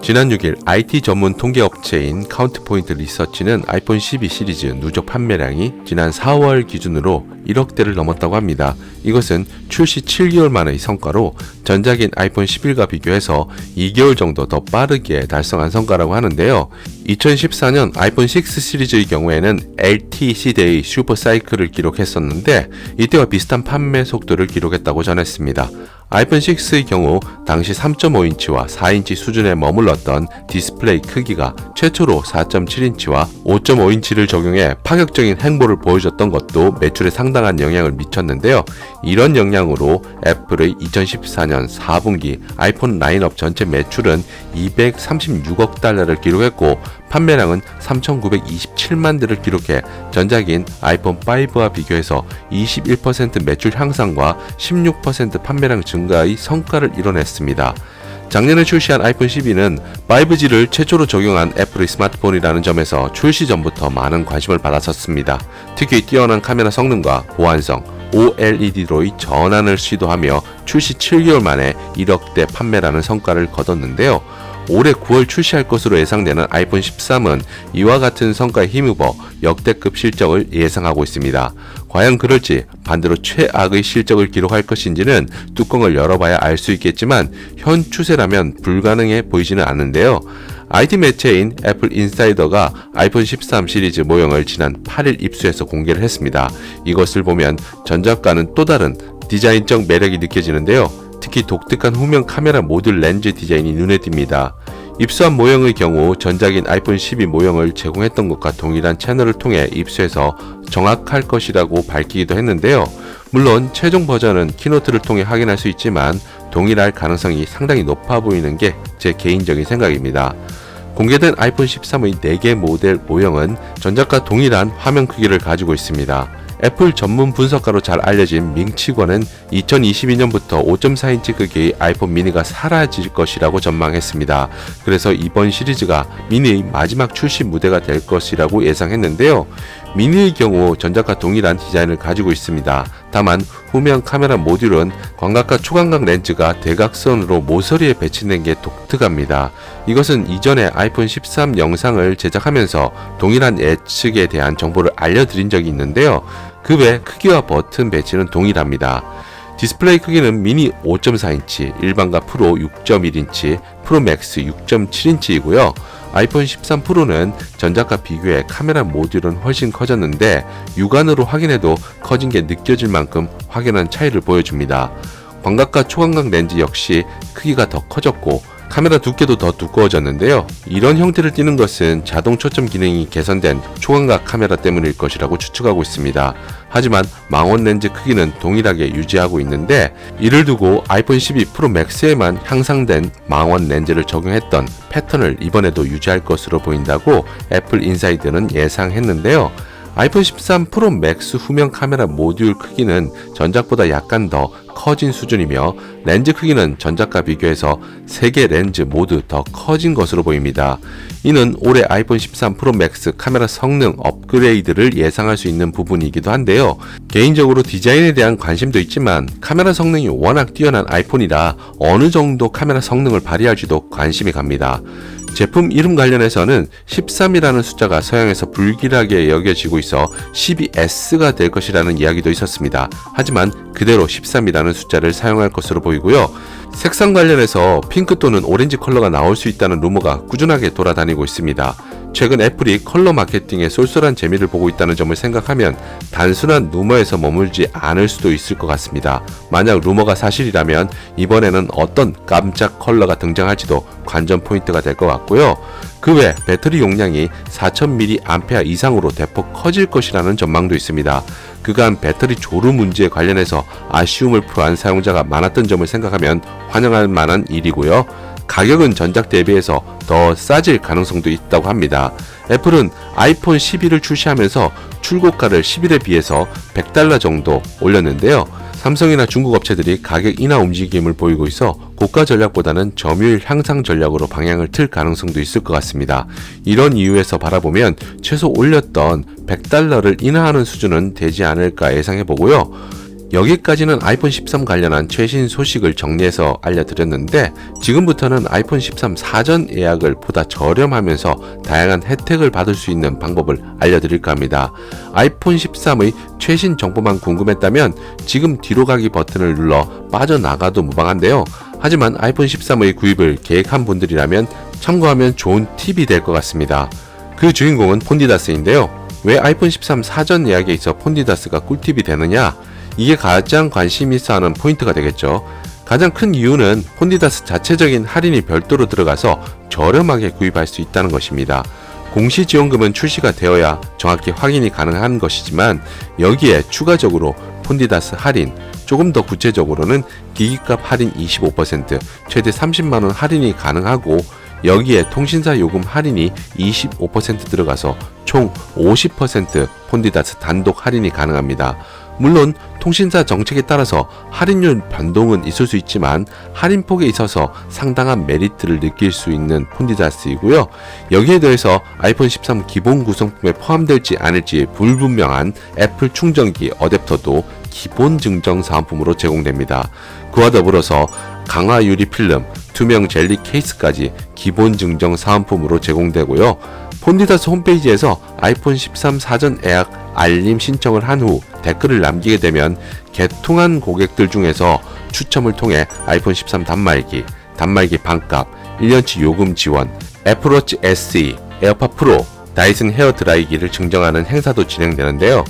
지난 6일 IT 전문 통계업체인 카운트포인트 리서치는 아이폰 12 시리즈 누적 판매량이 지난 4월 기준으로 1억 대를 넘었다고 합니다. 이것은 출시 7개월 만의 성과로 전작인 아이폰 11과 비교해서 2개월 정도 더 빠르게 달성한 성과라고 하는데요. 2014년 아이폰 6 시리즈의 경우에는 LT 시대의 슈퍼 사이클을 기록했었는데 이때와 비슷한 판매 속도를 기록했다고 전했습니다. 아이폰 6의 경우 당시 3.5인치와 4인치 수준에 머물렀던 디스플레이 크기가 최초로 4.7인치와 5.5인치를 적용해 파격적인 행보를 보여줬던 것도 매출에 상당한 영향을 미쳤는데요. 이런 영향으로 애플의 2014년 4분기 아이폰 라인업 전체 매출은 236억 달러를 기록했고 판매량은 3,927만 대를 기록해 전작인 아이폰 5와 비교해서 21% 매출 향상과 16% 판매량 증가의 성과를 이뤄냈습니다. 작년에 출시한 아이폰 12는 5G를 최초로 적용한 애플의 스마트폰이라는 점에서 출시 전부터 많은 관심을 받았었습니다. 특히 뛰어난 카메라 성능과 보안성, OLED로의 전환을 시도하며 출시 7개월 만에 1억대 판매라는 성과를 거뒀는데요. 올해 9월 출시할 것으로 예상되는 아이폰 13은 이와 같은 성과에 힘입어 역대급 실적을 예상하고 있습니다. 과연 그럴지 반대로 최악의 실적을 기록할 것인지는 뚜껑을 열어봐야 알 수 있겠지만 현 추세라면 불가능해 보이지는 않는데요. IT 매체인 애플 인사이더가 아이폰 13 시리즈 모형을 지난 8일 입수해서 공개를 했습니다. 이것을 보면 전작과는 또 다른 디자인적 매력이 느껴지는데요. 특히 독특한 후면 카메라 모듈 렌즈 디자인이 눈에 띕니다. 입수한 모형의 경우 전작인 아이폰 12 모형을 제공했던 것과 동일한 채널을 통해 입수해서 정확할 것이라고 밝히기도 했는데요. 물론 최종 버전은 키노트를 통해 확인할 수 있지만 동일할 가능성이 상당히 높아 보이는 게 제 개인적인 생각입니다. 공개된 아이폰 13의 4개 모델 모형은 전작과 동일한 화면 크기를 가지고 있습니다. 애플 전문 분석가로 잘 알려진 밍치권은 2022년부터 5.4인치 크기의 아이폰 미니가 사라질 것이라고 전망했습니다. 그래서 이번 시리즈가 미니의 마지막 출시 무대가 될 것이라고 예상했는데요. 미니의 경우 전작과 동일한 디자인을 가지고 있습니다. 다만 후면 카메라 모듈은 광각과 초광각 렌즈가 대각선으로 모서리에 배치된 게 독특합니다. 이것은 이전에 아이폰 13 영상을 제작하면서 동일한 예측에 대한 정보를 알려드린 적이 있는데요. 그 외 크기와 버튼 배치는 동일합니다. 디스플레이 크기는 미니 5.4인치, 일반과 프로 6.1인치, 프로 맥스 6.7인치이고요. 아이폰 13 프로는 전작과 비교해 카메라 모듈은 훨씬 커졌는데 육안으로 확인해도 커진 게 느껴질 만큼 확연한 차이를 보여줍니다. 광각과 초광각 렌즈 역시 크기가 더 커졌고 카메라 두께도 더 두꺼워졌는데요. 이런 형태를 띠는 것은 자동 초점 기능이 개선된 초광각 카메라 때문일 것이라고 추측하고 있습니다. 하지만 망원 렌즈 크기는 동일하게 유지하고 있는데 이를 두고 아이폰 12 프로 맥스에만 향상된 망원 렌즈를 적용했던 패턴을 이번에도 유지할 것으로 보인다고 애플 인사이드는 예상했는데요. 아이폰 13 프로 맥스 후면 카메라 모듈 크기는 전작보다 약간 더 커진 수준이며 렌즈 크기는 전작과 비교해서 3개 렌즈 모두 더 커진 것으로 보입니다. 이는 올해 아이폰 13 프로 맥스 카메라 성능 업그레이드를 예상할 수 있는 부분이기도 한데요. 개인적으로 디자인에 대한 관심도 있지만 카메라 성능이 워낙 뛰어난 아이폰이라 어느 정도 카메라 성능을 발휘할지도 관심이 갑니다. 제품 이름 관련해서는 13이라는 숫자가 서양에서 불길하게 여겨지고 있어 12S가 될 것이라는 이야기도 있었습니다. 하지만 그대로 13이라는 숫자를 사용할 것으로 보이고요. 색상 관련해서 핑크 또는 오렌지 컬러가 나올 수 있다는 루머가 꾸준하게 돌아다니고 있습니다. 최근 애플이 컬러 마케팅에 쏠쏠한 재미를 보고 있다는 점을 생각하면 단순한 루머에서 머물지 않을 수도 있을 것 같습니다. 만약 루머가 사실이라면 이번에는 어떤 깜짝 컬러가 등장할지도 관전 포인트가 될 것 같고요. 그 외 배터리 용량이 4000mAh 이상으로 대폭 커질 것이라는 전망도 있습니다. 그간 배터리 조류 문제에 관련해서 아쉬움을 표한 사용자가 많았던 점을 생각하면 환영할 만한 일이고요. 가격은 전작 대비해서 더 싸질 가능성도 있다고 합니다. 애플은 아이폰 12를 출시하면서 출고가를 10일에 비해서 $100 정도 올렸는데요. 삼성이나 중국 업체들이 가격 인하 움직임을 보이고 있어 고가 전략보다는 점유율 향상 전략으로 방향을 틀 가능성도 있을 것 같습니다. 이런 이유에서 바라보면 최소 올렸던 $100를 인하하는 수준은 되지 않을까 예상해보고요. 여기까지는 아이폰 13 관련한 최신 소식을 정리해서 알려드렸는데, 지금부터는 아이폰 13 사전 예약을 보다 저렴하면서 다양한 혜택을 받을 수 있는 방법을 알려드릴까 합니다. 아이폰 13의 최신 정보만 궁금했다면 지금 뒤로 가기 버튼을 눌러 빠져나가도 무방한데요. 하지만 아이폰 13의 구입을 계획한 분들이라면 참고하면 좋은 팁이 될 것 같습니다. 그 주인공은 폰디다스인데요. 왜 아이폰 13 사전 예약에 있어 폰디다스가 꿀팁이 되느냐? 이게 가장 관심 있어 하는 포인트가 되겠죠. 가장 큰 이유는 폰디다스 자체적인 할인이 별도로 들어가서 저렴하게 구입할 수 있다는 것입니다. 공시지원금은 출시가 되어야 정확히 확인이 가능한 것이지만, 여기에 추가적으로 폰디다스 할인, 조금 더 구체적으로는 기기값 할인 25%, 최대 30만원 할인이 가능하고, 여기에 통신사 요금 할인이 25% 들어가서 총 50% 폰디다스 단독 할인이 가능합니다. 물론 통신사 정책에 따라서 할인율 변동은 있을 수 있지만 할인폭에 있어서 상당한 메리트를 느낄 수 있는 폰디다스이고요. 여기에 더해서 아이폰 13 기본 구성품에 포함될지 않을지 불분명한 애플 충전기 어댑터도 기본 증정 사은품으로 제공됩니다. 그와 더불어서 강화 유리 필름, 투명 젤리 케이스까지 기본 증정 사은품으로 제공되고요. 폰디다스 홈페이지에서 아이폰 13 사전 예약 알림 신청을 한 후 댓글을 남기게 되면 개통한 고객들 중에서 추첨을 통해 아이폰 13 단말기, 단말기 반값, 1년치 요금 지원, 애플워치 SE, 에어팟 프로, 다이슨 헤어 드라이기를 증정하는 행사도 진행되는데요.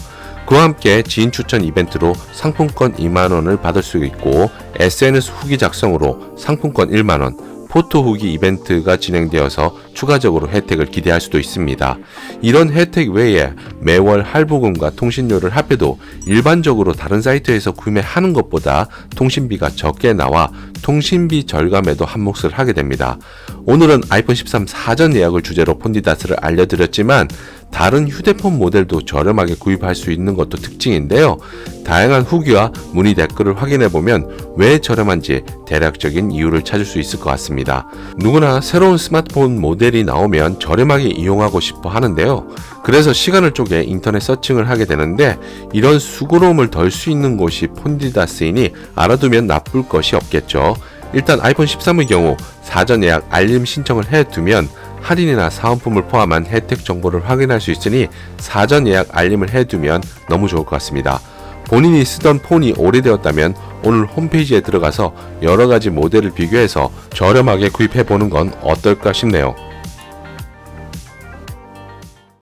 그와 함께 지인 추천 이벤트로 상품권 2만원을 받을 수 있고, SNS 후기 작성으로 상품권 1만원, 포토 후기 이벤트가 진행되어서 추가적으로 혜택을 기대할 수도 있습니다. 이런 혜택 외에 매월 할부금과 통신료를 합해도 일반적으로 다른 사이트에서 구매하는 것보다 통신비가 적게 나와 통신비 절감에도 한몫을 하게 됩니다. 오늘은 아이폰 13 사전 예약을 주제로 폰디다스를 알려드렸지만, 다른 휴대폰 모델도 저렴하게 구입할 수 있는 것도 특징인데요. 다양한 후기와 문의 댓글을 확인해보면 왜 저렴한지 대략적인 이유를 찾을 수 있을 것 같습니다. 누구나 새로운 스마트폰 모델이 나오면 저렴하게 이용하고 싶어 하는데요. 그래서 시간을 쪼개 인터넷 서칭을 하게 되는데, 이런 수고로움을 덜 수 있는 곳이 폰디다스이니 알아두면 나쁠 것이 없겠죠. 일단 아이폰 13의 경우 사전 예약 알림 신청을 해두면 할인이나 사은품을 포함한 혜택 정보를 확인할 수 있으니 사전 예약 알림을 해두면 너무 좋을 것 같습니다. 본인이 쓰던 폰이 오래되었다면 오늘 홈페이지에 들어가서 여러가지 모델을 비교해서 저렴하게 구입해보는 건 어떨까 싶네요.